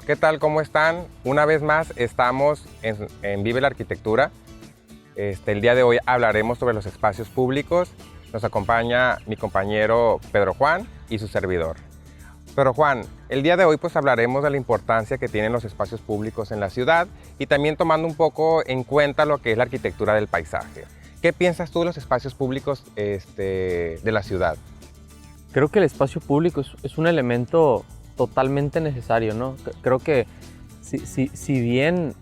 ¿Qué tal? ¿Cómo están? Una vez más estamos en Vive la Arquitectura. El día de hoy hablaremos sobre los espacios públicos. Nos acompaña mi compañero Pedro Juan y su servidor. Pedro Juan, el día de hoy pues hablaremos de la importancia que tienen los espacios públicos en la ciudad y también tomando un poco en cuenta lo que es la arquitectura del paisaje. ¿Qué piensas tú de los espacios públicos de la ciudad? Creo que el espacio público es un elemento totalmente necesario, ¿no? Creo que si bien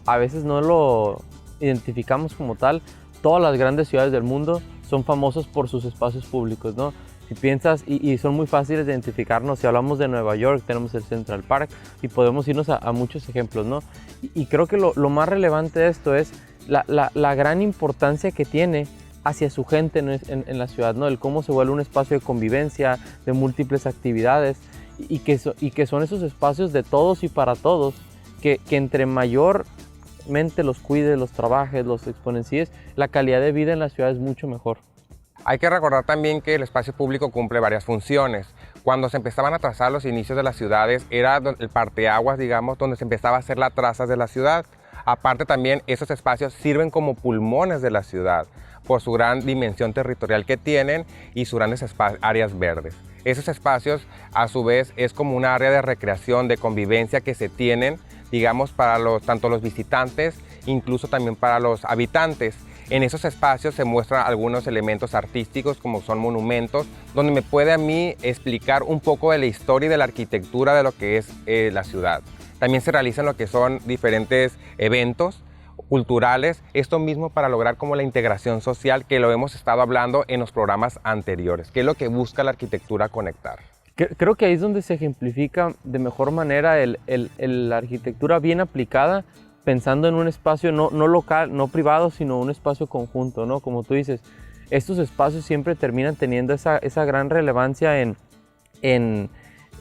a veces no lo identificamos como tal, todas las grandes ciudades del mundo son famosas por sus espacios públicos, ¿no? Si piensas, y son muy fáciles de identificarnos, si hablamos de Nueva York, tenemos el Central Park y podemos irnos a muchos ejemplos, ¿no? Y creo que lo más relevante de esto es la gran importancia que tiene hacia su gente en la ciudad, ¿no? El cómo se vuelve un espacio de convivencia, de múltiples actividades y que son esos espacios de todos y para todos que entre mayormente los cuides, los trabajes, los exponencies, la calidad de vida en la ciudad es mucho mejor. Hay que recordar también que el espacio público cumple varias funciones. Cuando se empezaban a trazar los inicios de las ciudades, era el parteaguas, digamos, donde se empezaba a hacer las trazas de la ciudad. Aparte también, esos espacios sirven como pulmones de la ciudad por su gran dimensión territorial que tienen y sus grandes áreas verdes. Esos espacios, a su vez, es como un área de recreación, de convivencia que se tienen, digamos, para tanto los visitantes, incluso también para los habitantes. En esos espacios se muestran algunos elementos artísticos como son monumentos, donde me puede a mí explicar un poco de la historia y de la arquitectura de lo que es la ciudad. También se realizan lo que son diferentes eventos culturales, esto mismo para lograr como la integración social que lo hemos estado hablando en los programas anteriores, que es lo que busca la arquitectura conectar. Creo que ahí es donde se ejemplifica de mejor manera la arquitectura bien aplicada, pensando en un espacio no local, no privado, sino un espacio conjunto, ¿no? Como tú dices, estos espacios siempre terminan teniendo esa gran relevancia en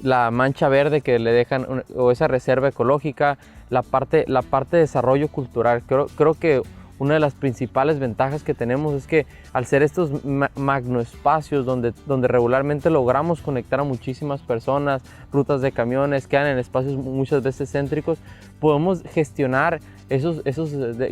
la mancha verde que le dejan, o esa reserva ecológica, la parte de desarrollo cultural. Creo que una de las principales ventajas que tenemos es que al ser estos magnoespacios donde regularmente logramos conectar a muchísimas personas, rutas de camiones, quedan en espacios muchas veces céntricos, podemos gestionar esos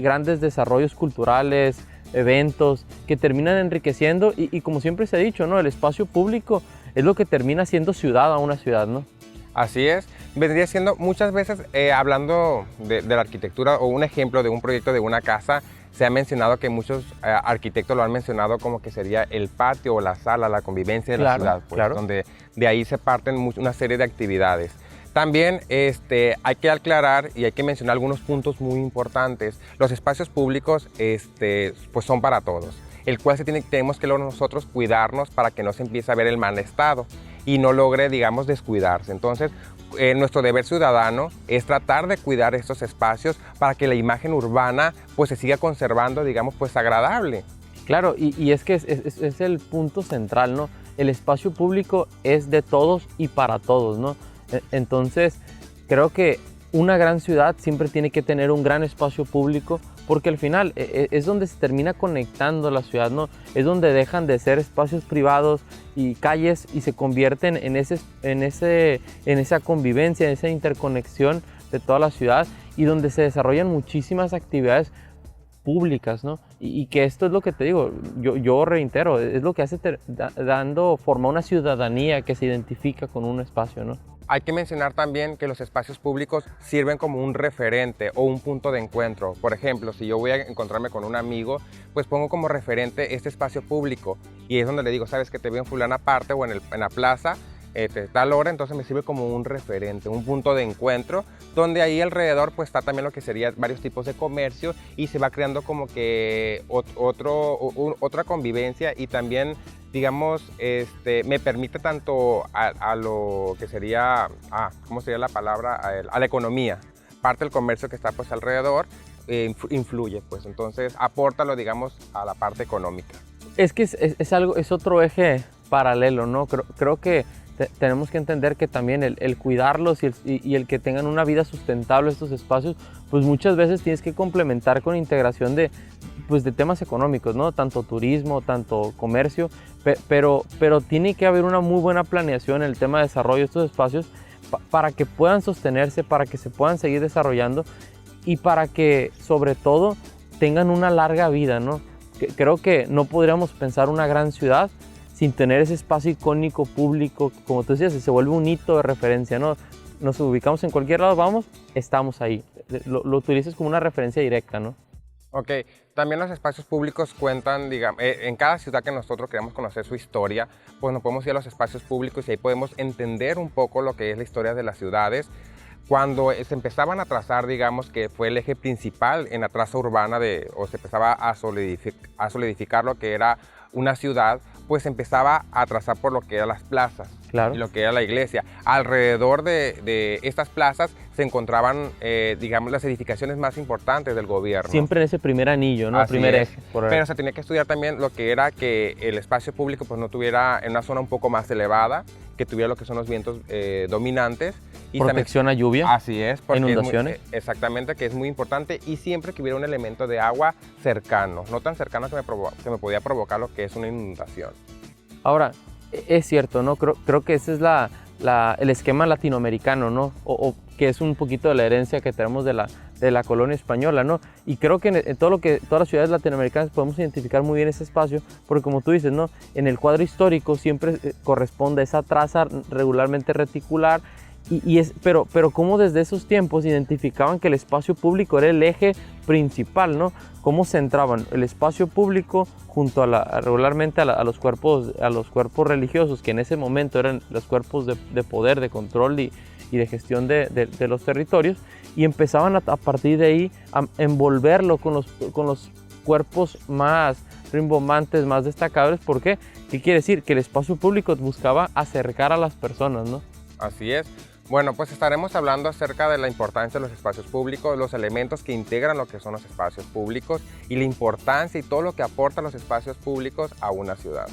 grandes desarrollos culturales, eventos que terminan enriqueciendo y como siempre se ha dicho, ¿no? El espacio público es lo que termina siendo ciudad a una ciudad, ¿no? Así es, vendría siendo muchas veces, hablando de la arquitectura o un ejemplo de un proyecto de una casa, se ha mencionado que muchos arquitectos lo han mencionado como que sería el patio o la sala, la convivencia de la ciudad, pues, claro. Donde de ahí se parten una serie de actividades. También hay que aclarar y hay que mencionar algunos puntos muy importantes. Los espacios públicos pues son para todos, el cual tenemos que nosotros cuidarnos para que no se empiece a ver el mal estado y no logre, digamos, descuidarse. Entonces, nuestro deber ciudadano es tratar de cuidar estos espacios para que la imagen urbana pues se siga conservando, digamos, pues agradable. Claro, y es que es el punto central, ¿no? El espacio público es de todos y para todos, ¿no? Entonces, creo que una gran ciudad siempre tiene que tener un gran espacio público porque al final es donde se termina conectando la ciudad, ¿no? Es donde dejan de ser espacios privados y calles y se convierten en esa convivencia, en esa interconexión de toda la ciudad y donde se desarrollan muchísimas actividades públicas, ¿no? Y que esto es lo que te digo, yo reitero, es lo que hace dando forma a una ciudadanía que se identifica con un espacio, ¿no? Hay que mencionar también que los espacios públicos sirven como un referente o un punto de encuentro. Por ejemplo, si yo voy a encontrarme con un amigo, pues pongo como referente este espacio público y es donde le digo, sabes que te veo en fulana parte o en la plaza, tal hora, entonces me sirve como un referente, un punto de encuentro, donde ahí alrededor pues está también lo que sería varios tipos de comercio y se va creando como que otra convivencia y también, digamos, me permite tanto a lo que sería, ¿cómo sería la palabra? A la economía. Parte del comercio que está pues alrededor influye, pues entonces apórtalo, digamos, a la parte económica. Es que es otro eje paralelo, ¿no? Creo que tenemos que entender que también el cuidarlos y el que tengan una vida sustentable estos espacios, pues muchas veces tienes que complementar con integración de temas económicos, ¿no? Tanto turismo, tanto comercio, pero tiene que haber una muy buena planeación en el tema de desarrollo de estos espacios para que puedan sostenerse, para que se puedan seguir desarrollando y para que sobre todo tengan una larga vida, ¿no? Creo que no podríamos pensar una gran ciudad sin tener ese espacio icónico público, como tú decías, se vuelve un hito de referencia, ¿no? Nos ubicamos en cualquier lado, vamos, estamos ahí. Lo utilizas como una referencia directa, ¿no? Ok, también los espacios públicos cuentan, digamos, en cada ciudad que nosotros queremos conocer su historia, pues nos podemos ir a los espacios públicos y ahí podemos entender un poco lo que es la historia de las ciudades. Cuando se empezaban a trazar, digamos, que fue el eje principal en la traza urbana o se empezaba a solidificar lo que era una ciudad, pues empezaba a trazar por lo que eran las plazas. Claro. Y lo que era la iglesia. Alrededor de estas plazas se encontraban, digamos, las edificaciones más importantes del gobierno. Siempre en ese primer anillo, ¿no? Así Primer es. eje. Pero se tenía que estudiar también lo que era que el espacio público pues no tuviera en una zona un poco más elevada, que tuviera lo que son los vientos dominantes. Y protección también, a lluvia. Así es. Porque inundaciones. Exactamente, que es muy importante y siempre que hubiera un elemento de agua cercano, no tan cercano que me podía provocar lo que es una inundación. Ahora, es cierto, ¿no? Creo que ese es el esquema latinoamericano, ¿no? O que es un poquito de la herencia que tenemos de la colonia española, ¿no? Y creo que en todas las ciudades latinoamericanas podemos identificar muy bien ese espacio, porque como tú dices, ¿no? En el cuadro histórico siempre corresponde esa traza regularmente reticular, pero cómo desde esos tiempos identificaban que el espacio público era el eje principal, ¿no? Cómo centraban el espacio público junto regularmente a los cuerpos religiosos, que en ese momento eran los cuerpos de poder, de control y de gestión de los territorios, y empezaban a partir de ahí a envolverlo con los cuerpos más rimbombantes, más destacables. ¿Por qué? ¿Qué quiere decir? Que el espacio público buscaba acercar a las personas, ¿no? Así es. Bueno, pues estaremos hablando acerca de la importancia de los espacios públicos, los elementos que integran lo que son los espacios públicos y la importancia y todo lo que aportan los espacios públicos a una ciudad.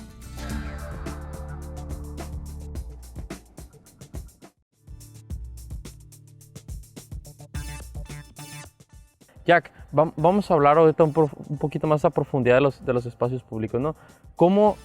Jack, vamos a hablar ahorita un poquito más a profundidad de los espacios públicos, ¿no? ¿Cómo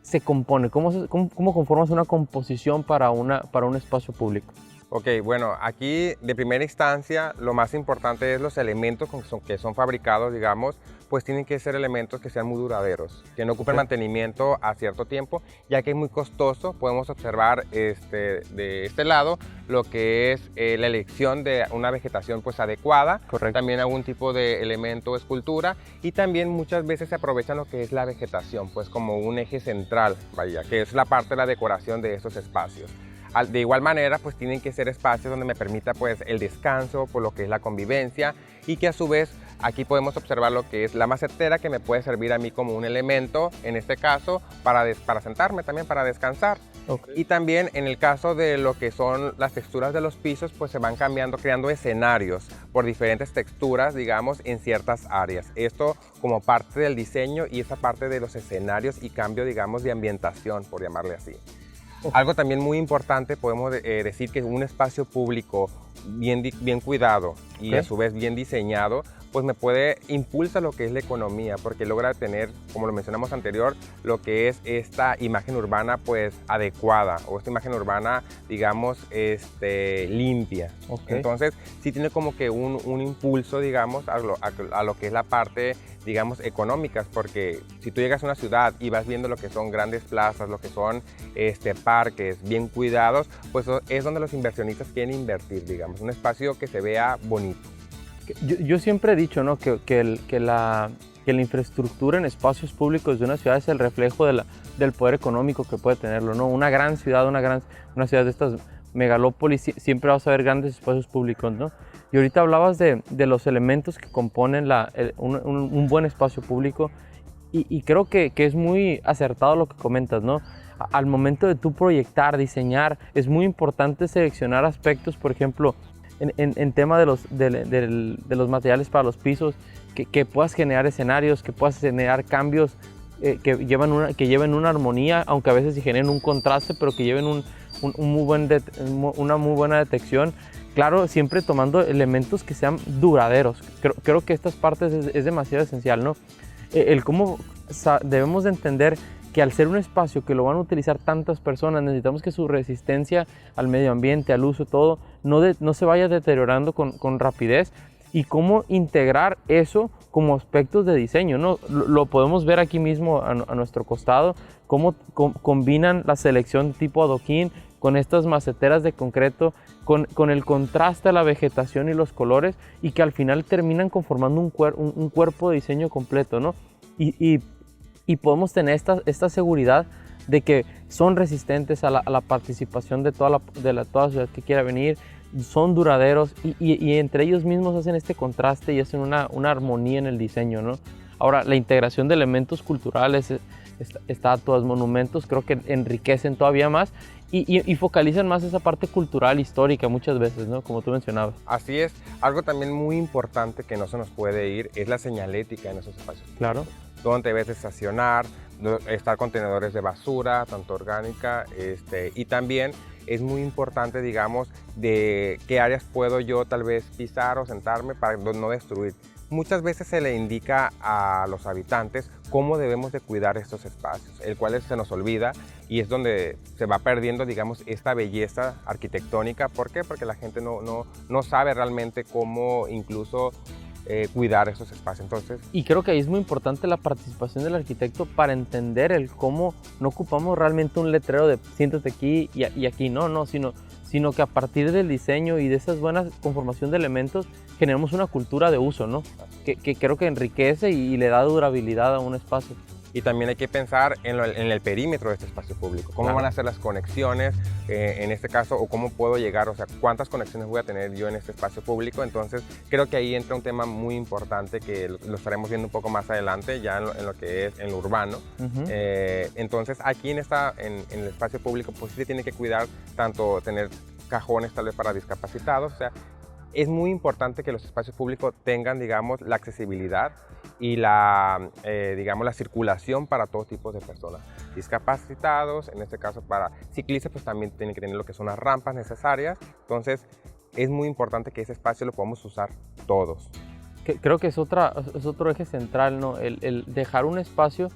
se compone? ¿Cómo conformas una composición para un espacio público? Ok, bueno, aquí de primera instancia lo más importante es los elementos que son fabricados, digamos, pues tienen que ser elementos que sean muy duraderos, que no ocupen mantenimiento a cierto tiempo, ya que es muy costoso. Podemos observar de este lado lo que es la elección de una vegetación pues adecuada. Correcto. También algún tipo de elemento o escultura, y también muchas veces se aprovechan lo que es la vegetación pues como un eje central, vaya, que es la parte de la decoración de estos espacios. De igual manera, pues tienen que ser espacios donde me permita pues el descanso, por lo que es la convivencia, y que a su vez aquí podemos observar lo que es la macetera, que me puede servir a mí como un elemento, en este caso, para sentarme también, para descansar. Okay. Y también en el caso de lo que son las texturas de los pisos, pues se van cambiando, creando escenarios por diferentes texturas, digamos, en ciertas áreas. Esto como parte del diseño y esa parte de los escenarios y cambio, digamos, de ambientación, por llamarle así. Algo también muy importante, podemos decir que un espacio público bien cuidado y Okay. a su vez bien diseñado, pues impulsa lo que es la economía, porque logra tener, como lo mencionamos anterior, lo que es esta imagen urbana pues adecuada, o esta imagen urbana, digamos, limpia. Okay. Entonces sí tiene como que un impulso, digamos, a lo que es la parte, digamos, económicas, porque si tú llegas a una ciudad y vas viendo lo que son grandes plazas, lo que son parques bien cuidados, pues es donde los inversionistas quieren invertir, digamos, un espacio que se vea bonito. Yo siempre he dicho, ¿no? que la infraestructura en espacios públicos de una ciudad es el reflejo del poder económico que puede tenerlo, ¿no? Una gran ciudad, una ciudad de estas megalópolis, siempre vas a ver grandes espacios públicos, ¿no? Y ahorita hablabas de los elementos que componen un buen espacio público, y creo que es muy acertado lo que comentas, ¿no? Al momento de tú proyectar, diseñar, es muy importante seleccionar aspectos, por ejemplo, en tema de los materiales para los pisos, que puedas generar escenarios, que puedas generar cambios que lleven una armonía, aunque a veces generen un contraste, pero que lleven una muy buena detección. Claro, siempre tomando elementos que sean duraderos. Creo que estas partes es demasiado esencial, ¿no? El cómo debemos de entender que al ser un espacio que lo van a utilizar tantas personas, necesitamos que su resistencia al medio ambiente, al uso, todo, no se vaya deteriorando con rapidez. Y cómo integrar eso como aspectos de diseño, ¿no? Lo podemos ver aquí mismo a nuestro costado, cómo combinan la selección tipo adoquín con estas maceteras de concreto, con el contraste a la vegetación y los colores, y que al final terminan conformando un cuerpo de diseño completo, ¿no? Y podemos tener esta seguridad de que son resistentes a la participación de toda la ciudad que quiera venir, son duraderos y entre ellos mismos hacen este contraste y hacen una armonía en el diseño, ¿no? Ahora, la integración de elementos culturales, estatuas, monumentos, creo que enriquecen todavía más y focalizan más esa parte cultural, histórica muchas veces, ¿no? Como tú mencionabas. Así es. Algo también muy importante que no se nos puede ir es la señalética en esos espacios. Claro. Donde debes estacionar, estar contenedores de basura, tanto orgánica, y también es muy importante, digamos, de qué áreas puedo yo tal vez pisar o sentarme para no destruir. Muchas veces se le indica a los habitantes cómo debemos de cuidar estos espacios, el cual se nos olvida y es donde se va perdiendo, digamos, esta belleza arquitectónica. ¿Por qué? Porque la gente no sabe realmente cómo incluso cuidar esos espacios. Entonces, y creo que ahí es muy importante la participación del arquitecto para entender el cómo no ocupamos realmente un letrero de siéntate aquí y aquí, sino que a partir del diseño y de esas buenas conformación de elementos generamos una cultura de uso, ¿no? Que creo que enriquece y le da durabilidad a un espacio. Y también hay que pensar en el perímetro de este espacio público. ¿Cómo Claro. van a ser las conexiones en este caso? ¿O cómo puedo llegar? O sea, ¿cuántas conexiones voy a tener yo en este espacio público? Entonces, creo que ahí entra un tema muy importante que lo estaremos viendo un poco más adelante, ya en lo que es en lo urbano. Uh-huh. Entonces, aquí en el espacio público, pues sí se tiene que cuidar tanto tener cajones tal vez para discapacitados. O sea, es muy importante que los espacios públicos tengan, digamos, la accesibilidad y digamos, la circulación para todo tipo de personas. Discapacitados, en este caso para ciclistas, pues también tienen que tener lo que son las rampas necesarias. Entonces, es muy importante que ese espacio lo podamos usar todos. Creo que es otro eje central, ¿no? El dejar un espacio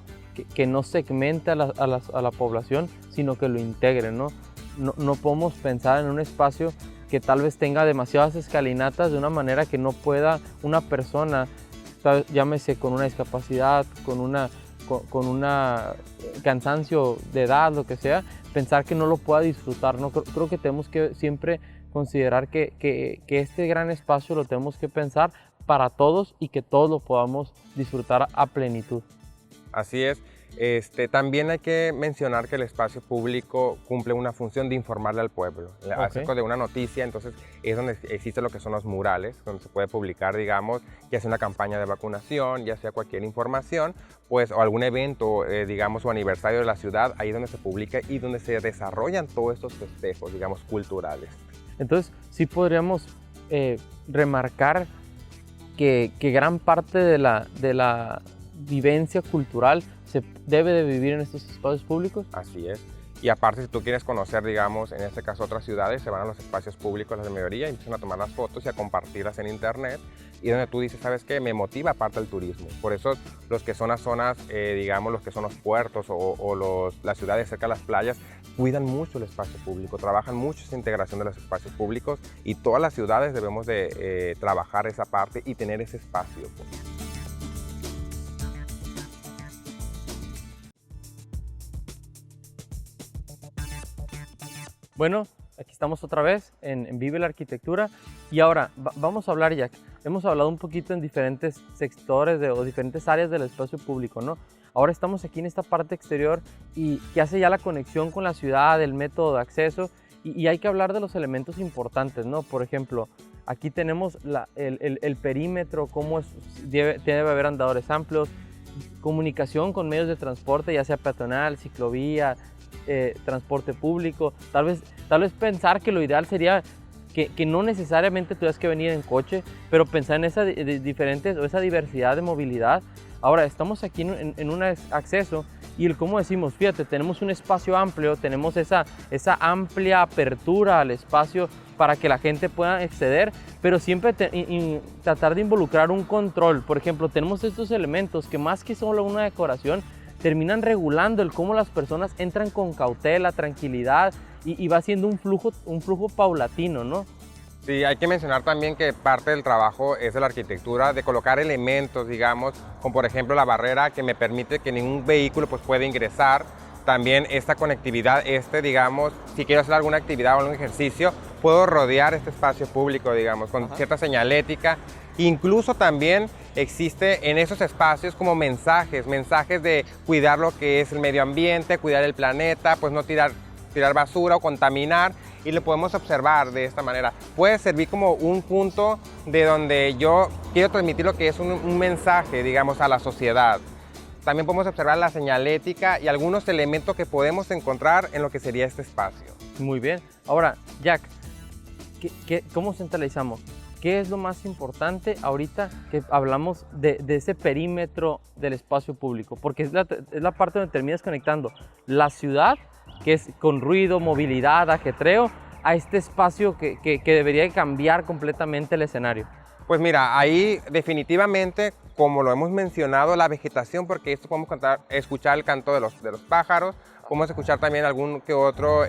que no segmente a la población, sino que lo integre, ¿no? No podemos pensar en un espacio que tal vez tenga demasiadas escalinatas de una manera que no pueda una persona, llámese con una discapacidad, con una cansancio de edad, lo que sea, pensar que no lo pueda disfrutar, ¿no? Creo que tenemos que siempre considerar que este gran espacio lo tenemos que pensar para todos y que todos lo podamos disfrutar a plenitud. Así es. También hay que mencionar que el espacio público cumple una función de informarle al pueblo acerca de una noticia. Entonces es donde existe lo que son los murales, donde se puede publicar, digamos, ya sea una campaña de vacunación, ya sea cualquier información, pues, o algún evento, digamos, o aniversario de la ciudad, ahí donde se publica y donde se desarrollan todos estos festejos, digamos, culturales. Entonces sí podríamos remarcar que gran parte de la vivencia cultural se debe de vivir en estos espacios públicos. Así es. Y aparte, si tú quieres conocer, digamos, en este caso otras ciudades, se van a los espacios públicos, las de mayoría, y empiezan a tomar las fotos y a compartirlas en internet. Y donde tú dices, ¿sabes qué? Me motiva aparte el turismo. Por eso los que son las zonas, digamos, los que son los puertos o las ciudades cerca de las playas, cuidan mucho el espacio público, trabajan mucho esa integración de los espacios públicos y todas las ciudades debemos de trabajar esa parte y tener ese espacio. Bueno, aquí estamos otra vez en Vive la Arquitectura y ahora vamos a hablar, Jack. Hemos hablado un poquito en diferentes sectores o diferentes áreas del espacio público, ¿no? Ahora estamos aquí en esta parte exterior y que hace ya la conexión con la ciudad, el método de acceso y hay que hablar de los elementos importantes, ¿no? Por ejemplo, aquí tenemos el perímetro, cómo debe haber andadores amplios, comunicación con medios de transporte, ya sea peatonal, ciclovía, transporte público. Tal vez pensar que lo ideal sería que no necesariamente tuvieras que venir en coche, pero pensar en esa diversidad de movilidad. Ahora estamos aquí en un acceso y como decimos, fíjate, tenemos un espacio amplio, tenemos esa amplia apertura al espacio para que la gente pueda acceder, pero siempre tratar de involucrar un control. Por ejemplo, tenemos estos elementos que más que solo una decoración, terminan regulando el cómo las personas entran con cautela, tranquilidad y va siendo un flujo paulatino, ¿no? Sí, hay que mencionar también que parte del trabajo es de la arquitectura, de colocar elementos, digamos, como por ejemplo la barrera que me permite que ningún vehículo pues, pueda ingresar. También esta conectividad, digamos, si quiero hacer alguna actividad o algún ejercicio, puedo rodear este espacio público, digamos, con cierta señalética. Incluso también existe en esos espacios como mensajes de cuidar lo que es el medio ambiente, cuidar el planeta, pues no tirar basura o contaminar, y lo podemos observar de esta manera. Puede servir como un punto de donde yo quiero transmitir lo que es un mensaje, digamos, a la sociedad. También podemos observar la señalética y algunos elementos que podemos encontrar en lo que sería este espacio. Muy bien. Ahora, Jack, ¿cómo centralizamos? ¿Qué es lo más importante ahorita que hablamos de ese perímetro del espacio público? Porque es la parte donde terminas conectando la ciudad, que es con ruido, movilidad, ajetreo, a este espacio que debería cambiar completamente el escenario. Pues mira, ahí definitivamente, como lo hemos mencionado, la vegetación, porque esto podemos escuchar el canto de los pájaros, podemos escuchar también algún que otro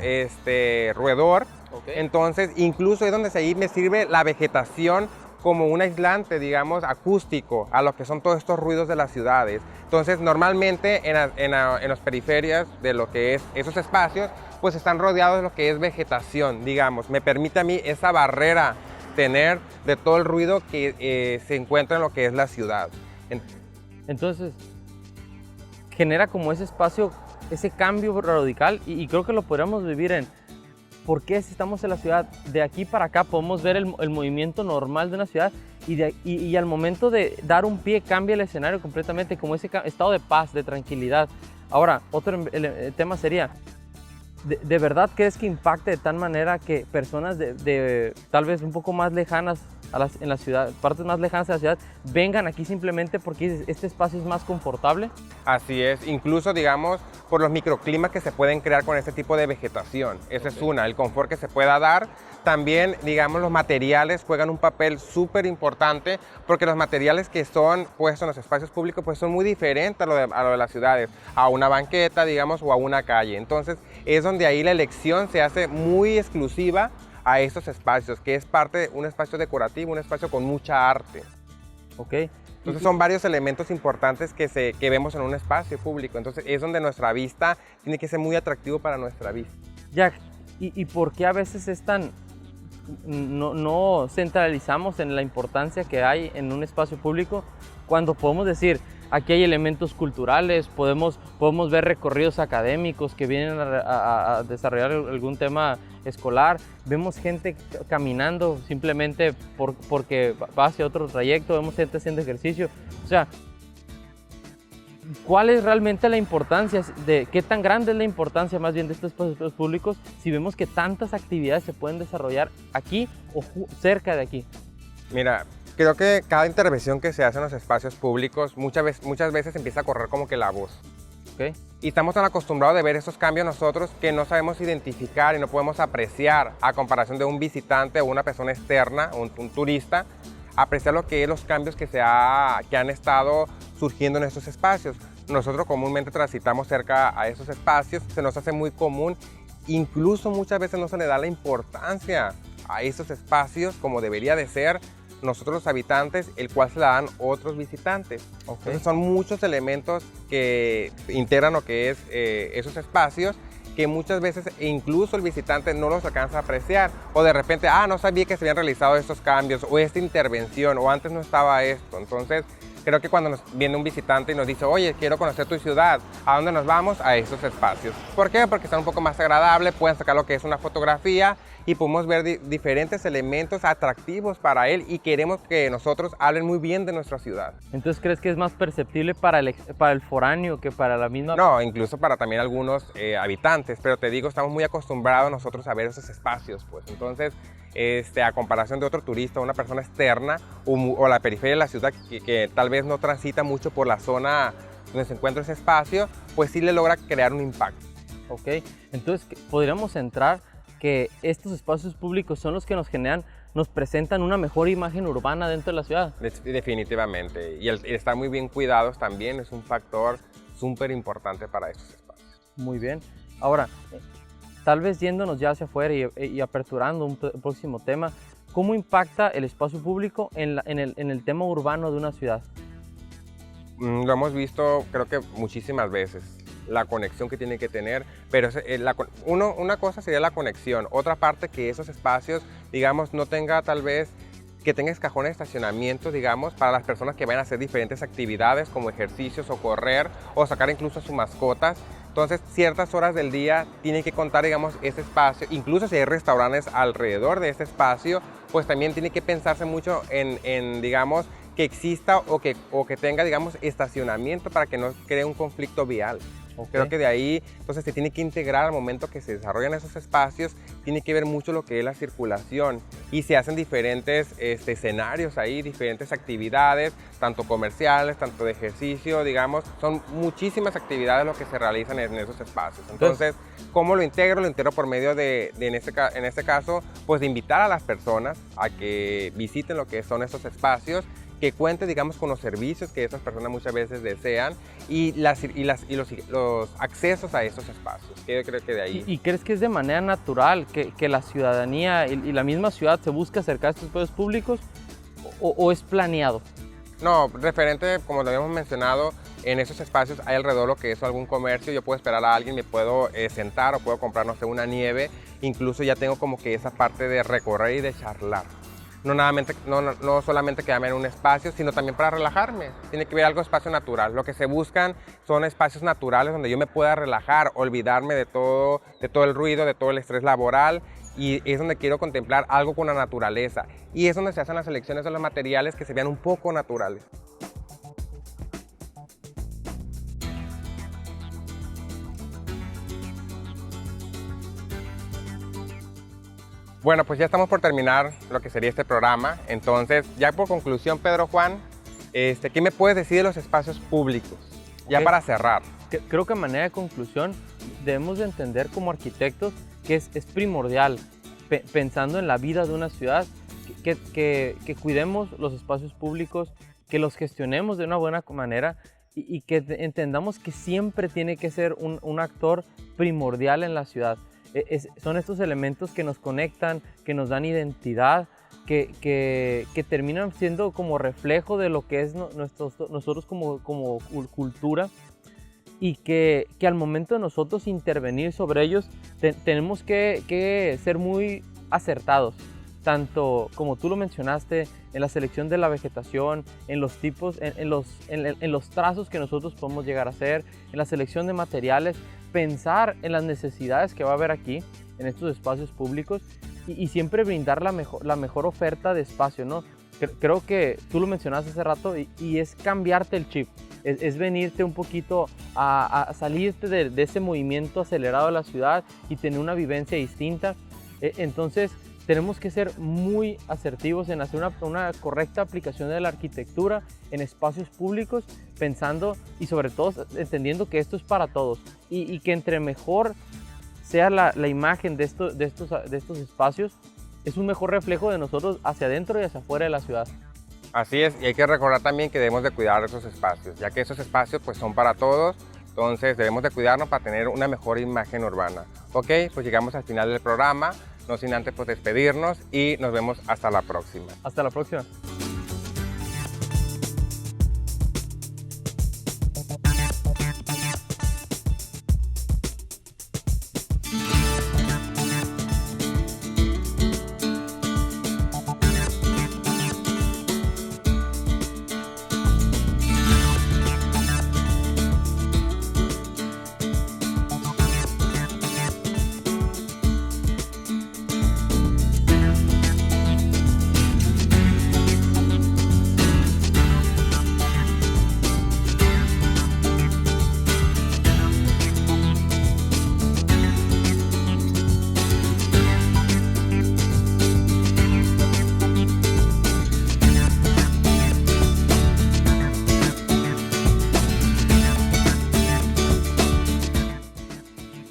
roedor. Okay. Entonces, incluso es donde ahí me sirve la vegetación como un aislante, digamos, acústico a lo que son todos estos ruidos de las ciudades. Entonces, normalmente en las periferias de lo que es esos espacios, pues están rodeados de lo que es vegetación, digamos. Me permite a mí esa barrera tener de todo el ruido que se encuentra en lo que es la ciudad. Entonces, genera como ese espacio, ese cambio radical y creo que lo podríamos vivir en por qué si estamos en la ciudad, de aquí para acá podemos ver el movimiento normal de una ciudad y al momento de dar un pie cambia el escenario completamente, como ese estado de paz, de tranquilidad. Ahora, otro tema sería, ¿de verdad crees que impacte de tal manera que personas de tal vez un poco más lejanas en la ciudad, partes más lejanas de la ciudad, vengan aquí simplemente porque este espacio es más confortable? Así es, incluso digamos por los microclimas que se pueden crear con este tipo de vegetación. Esa es una, el confort que se pueda dar. También, digamos, los materiales juegan un papel súper importante porque los materiales que son puestos en los espacios públicos pues son muy diferentes a lo de las ciudades, a una banqueta, digamos, o a una calle. Entonces, es donde ahí la elección se hace muy exclusiva a estos espacios, que es parte de un espacio decorativo, un espacio con mucha arte. Ok. Entonces son varios elementos importantes que vemos en un espacio público. Entonces es donde nuestra vista tiene que ser muy atractivo para nuestra vista. Jack, ¿y por qué a veces no centralizamos en la importancia que hay en un espacio público cuando podemos decir, aquí hay elementos culturales, podemos ver recorridos académicos que vienen a desarrollar algún tema escolar, vemos gente caminando simplemente porque va hacia otro trayecto, vemos gente haciendo ejercicio, o sea, ¿cuál es realmente la importancia qué tan grande es la importancia más bien de estos espacios públicos si vemos que tantas actividades se pueden desarrollar aquí o cerca de aquí? Mira, creo que cada intervención que se hace en los espacios públicos muchas veces empieza a correr como que la voz. Okay. Y estamos tan acostumbrados de ver esos cambios nosotros que no sabemos identificar y no podemos apreciar a comparación de un visitante o una persona externa, un turista, apreciar lo que es los cambios que han estado surgiendo en estos espacios. Nosotros comúnmente transitamos cerca a esos espacios, se nos hace muy común, incluso muchas veces no se le da la importancia a esos espacios como debería de ser nosotros los habitantes, el cual se la dan otros visitantes. Okay. Entonces son muchos elementos que integran lo que es esos espacios que muchas veces incluso el visitante no los alcanza a apreciar o de repente, no sabía que se habían realizado estos cambios o esta intervención o antes no estaba esto. Entonces creo que cuando nos viene un visitante y nos dice, oye, quiero conocer tu ciudad, ¿a dónde nos vamos? A esos espacios. ¿Por qué? Porque están un poco más agradables, pueden sacar lo que es una fotografía y podemos ver diferentes elementos atractivos para él y queremos que nosotros hablen muy bien de nuestra ciudad. Entonces, ¿crees que es más perceptible para el foráneo que para la misma? No, incluso para también algunos habitantes, pero te digo, estamos muy acostumbrados nosotros a ver esos espacios, pues. Entonces, a comparación de otro turista, una persona externa o la periferia de la ciudad que tal vez no transita mucho por la zona donde se encuentra ese espacio, pues sí le logra crear un impacto. Ok, entonces podríamos entrar que estos espacios públicos son los que nos presentan una mejor imagen urbana dentro de la ciudad. Definitivamente, y el estar muy bien cuidados también es un factor súper importante para estos espacios. Muy bien. Ahora, tal vez yéndonos ya hacia afuera y aperturando un próximo tema, ¿cómo impacta el espacio público en el tema urbano de una ciudad? Lo hemos visto creo que muchísimas veces, la conexión que tiene que tener, pero una cosa sería la conexión, otra parte que esos espacios, digamos, no tenga tal vez, que tengas cajones de estacionamiento, digamos, para las personas que vayan a hacer diferentes actividades como ejercicios o correr o sacar incluso a sus mascotas. Entonces, ciertas horas del día tienen que contar, digamos, ese espacio. Incluso si hay restaurantes alrededor de ese espacio, pues también tiene que pensarse mucho en digamos, que exista o que tenga, digamos, estacionamiento para que no cree un conflicto vial. Okay. Creo que de ahí, entonces, se tiene que integrar al momento que se desarrollan esos espacios, tiene que ver mucho lo que es la circulación y se hacen diferentes escenarios ahí, diferentes actividades, tanto comerciales, tanto de ejercicio, digamos, son muchísimas actividades lo que se realizan en esos espacios. Entonces, ¿cómo lo integro? Lo integro por medio en este caso, pues de invitar a las personas a que visiten lo que son estos espacios, que cuente, digamos, con los servicios que esas personas muchas veces desean y los accesos a esos espacios. Yo creo que de ahí. ¿Y crees que es de manera natural que la ciudadanía y la misma ciudad se busca acercar a estos espacios públicos o es planeado? No, referente, como lo habíamos mencionado, en esos espacios hay alrededor lo que es algún comercio, yo puedo esperar a alguien, me puedo sentar o puedo comprar, no sé, una nieve, incluso ya tengo como que esa parte de recorrer y de charlar. No solamente quedarme en un espacio, sino también para relajarme. Tiene que haber algo espacio natural. Lo que se buscan son espacios naturales donde yo me pueda relajar, olvidarme de todo el ruido, de todo el estrés laboral, y es donde quiero contemplar algo con la naturaleza. Y es donde se hacen las selecciones de los materiales que se vean un poco naturales. Bueno, pues ya estamos por terminar lo que sería este programa. Entonces, ya por conclusión, Pedro Juan, ¿qué me puedes decir de los espacios públicos? Ya para cerrar. Creo que a manera de conclusión debemos de entender como arquitectos que es primordial, pensando en la vida de una ciudad, que cuidemos los espacios públicos, que los gestionemos de una buena manera y que entendamos que siempre tiene que ser un actor primordial en la ciudad. Son estos elementos que nos conectan, que nos dan identidad, que terminan siendo como reflejo de lo que es nosotros como cultura, y que al momento de nosotros intervenir sobre ellos tenemos que ser muy acertados, tanto como tú lo mencionaste, en la selección de la vegetación, en los tipos, en los trazos que nosotros podemos llegar a hacer, en la selección de materiales, pensar en las necesidades que va a haber aquí, en estos espacios públicos, y siempre brindar la mejor oferta de espacio, ¿no? Creo que tú lo mencionaste hace rato y es cambiarte el chip, es venirte un poquito a salirte de ese movimiento acelerado de la ciudad y tener una vivencia distinta. Entonces, tenemos que ser muy asertivos en hacer una correcta aplicación de la arquitectura en espacios públicos, pensando y sobre todo entendiendo que esto es para todos y que entre mejor sea la imagen de estos espacios, es un mejor reflejo de nosotros hacia adentro y hacia afuera de la ciudad. Así es, y hay que recordar también que debemos de cuidar esos espacios, ya que esos espacios pues son para todos, entonces debemos de cuidarnos para tener una mejor imagen urbana. Ok, pues llegamos al final del programa. No sin antes pues despedirnos y nos vemos hasta la próxima. Hasta la próxima.